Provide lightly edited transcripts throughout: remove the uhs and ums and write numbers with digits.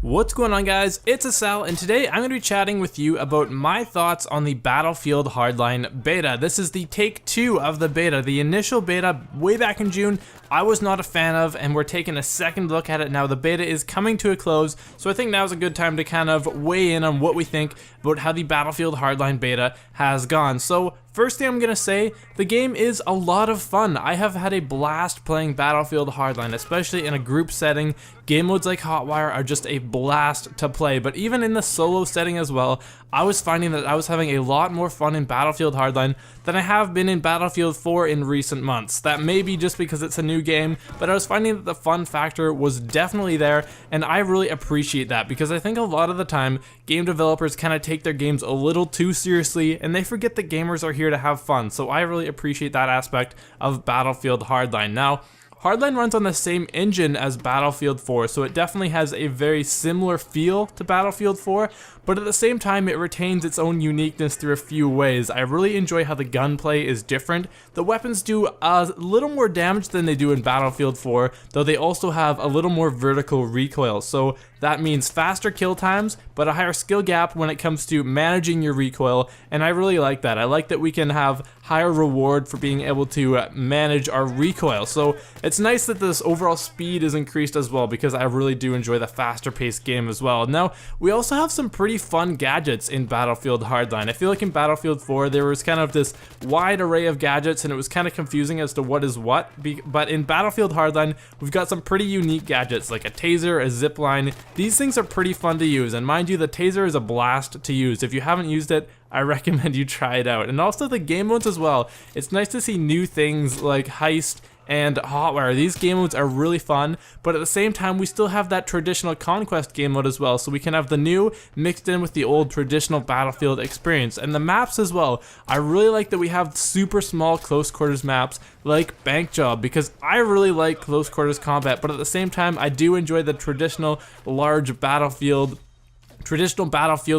What's going on, guys? It's Asal, and today I'm going to be chatting with you about my thoughts on the Battlefield Hardline beta. This is the take 2 of the beta. The initial beta way back in June I was not a fan of, and we're taking a second look at it now. The beta is coming to a close, so I think now's a good time to kind of weigh in on what we think about how the Battlefield Hardline beta has gone. So first thing I'm going to say, the game is a lot of fun. I have had a blast playing Battlefield Hardline, especially in a group setting. Game modes like Hotwire are just a blast to play, but even in the solo setting as well, I was finding that I was having a lot more fun in Battlefield Hardline than I have been in Battlefield 4 in recent months. That may be just because it's a new game, but I was finding that the fun factor was definitely there, and I really appreciate that because I think a lot of the time, game developers kind of take their games a little too seriously, and they forget that gamers are here to have fun, so I really appreciate that aspect of Battlefield Hardline. Now, Hardline runs on the same engine as Battlefield 4, so it definitely has a very similar feel to Battlefield 4, but at the same time it retains its own uniqueness through a few ways. I really enjoy how the gunplay is different. The weapons do a little more damage than they do in Battlefield 4, though they also have a little more vertical recoil, so that means faster kill times, but a higher skill gap when it comes to managing your recoil, and I really like that. I like that we can have higher reward for being able to manage our recoil, so it's nice that this overall speed is increased as well, because I really do enjoy the faster paced game as well. Now, we also have some pretty fun gadgets in Battlefield Hardline. I feel like in Battlefield 4 there was kind of this wide array of gadgets and it was kind of confusing as to what is what, but in Battlefield Hardline we've got some pretty unique gadgets like a taser, a zip line. These things are pretty fun to use, and mind you, the taser is a blast to use. If you haven't used it, I recommend you try it out. And also the game modes as well. It's nice to see new things like Heist and Hotwire. These game modes are really fun, but at the same time we still have that traditional Conquest game mode as well, so we can have the new mixed in with the old traditional Battlefield experience. And the maps as well, I really like that we have super small close quarters maps like Bank Job, because I really like close quarters combat, but at the same time I do enjoy the traditional Battlefield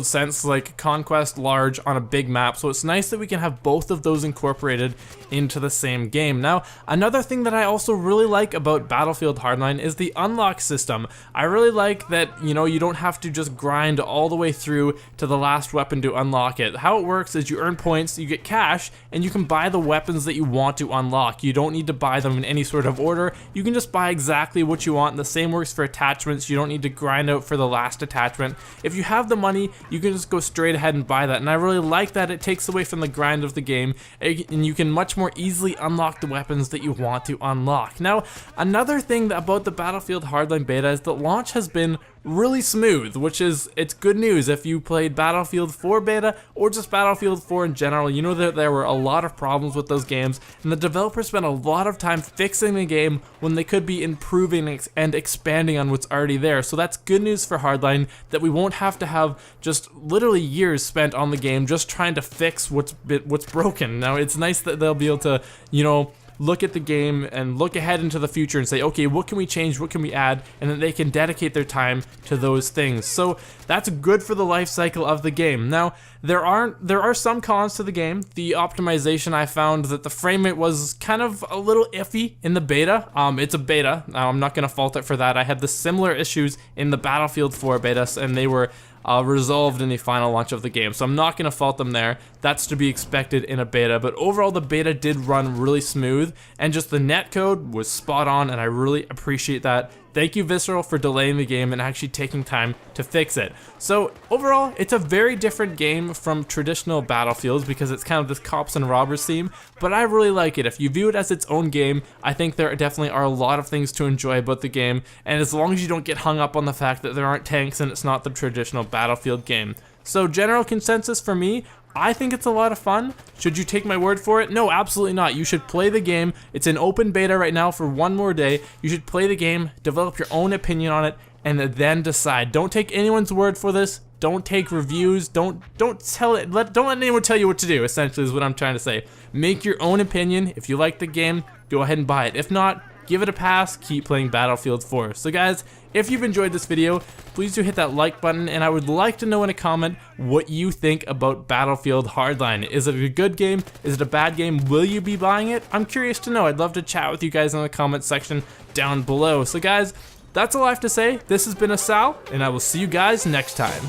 sense, like Conquest large on a big map, so it's nice that we can have both of those incorporated into the same game. Now, another thing that I also really like about Battlefield Hardline is the unlock system. I really like that, you know, you don't have to just grind all the way through to the last weapon to unlock it. How it works is you earn points, you get cash, and you can buy the weapons that you want to unlock. You don't need to buy them in any sort of order. You can just buy exactly what you want. The same works for attachments. You don't need to grind out for the last attachment. If you have the money, you can just go straight ahead and buy that, and I really like that. It takes away from the grind of the game, and you can much more easily unlock the weapons that you want to unlock. Now, another thing about the Battlefield Hardline beta is that launch has been really smooth, which is, it's good news if you played Battlefield 4 beta or just Battlefield 4 in general. You know that there were a lot of problems with those games, and the developers spent a lot of time fixing the game when they could be improving and expanding on what's already there. So that's good news for Hardline, that we won't have to have just literally years spent on the game just trying to fix what's broken. Now, it's nice that they'll be able to, you know, look at the game and look ahead into the future and say, okay, what can we change, what can we add, and then they can dedicate their time to those things. So that's good for the life cycle of the game. Now, there are some cons to the game. The optimization, I found that the frame rate was kind of a little iffy in the beta. It's a beta. I'm not going to fault it for that. I had the similar issues in the Battlefield 4 betas, and they were resolved in the final launch of the game, so I'm not going to fault them there. That's to be expected in a beta, but overall the beta did run really smooth, and just the netcode was spot on, and I really appreciate that. Thank you, Visceral, for delaying the game and actually taking time to fix it. So overall, it's a very different game from traditional Battlefields because it's kind of this cops and robbers theme, but I really like it. If you view it as its own game, I think there definitely are a lot of things to enjoy about the game, and as long as you don't get hung up on the fact that there aren't tanks and it's not the traditional Battlefield game. So general consensus for me, I think it's a lot of fun. Should you take my word for it? No, absolutely not. You should play the game. It's in open beta right now for one more day. You should play the game, develop your own opinion on it, and then decide. Don't take anyone's word for this. Don't take reviews. Don't let anyone tell you what to do, essentially, is what I'm trying to say. Make your own opinion. If you like the game, go ahead and buy it. If not, give it a pass, keep playing Battlefield 4. So guys, if you've enjoyed this video, please do hit that like button, and I would like to know in a comment what you think about Battlefield Hardline. Is it a good game? Is it a bad game? Will you be buying it? I'm curious to know. I'd love to chat with you guys in the comment section down below. So guys, that's all I have to say. This has been Asal, and I will see you guys next time.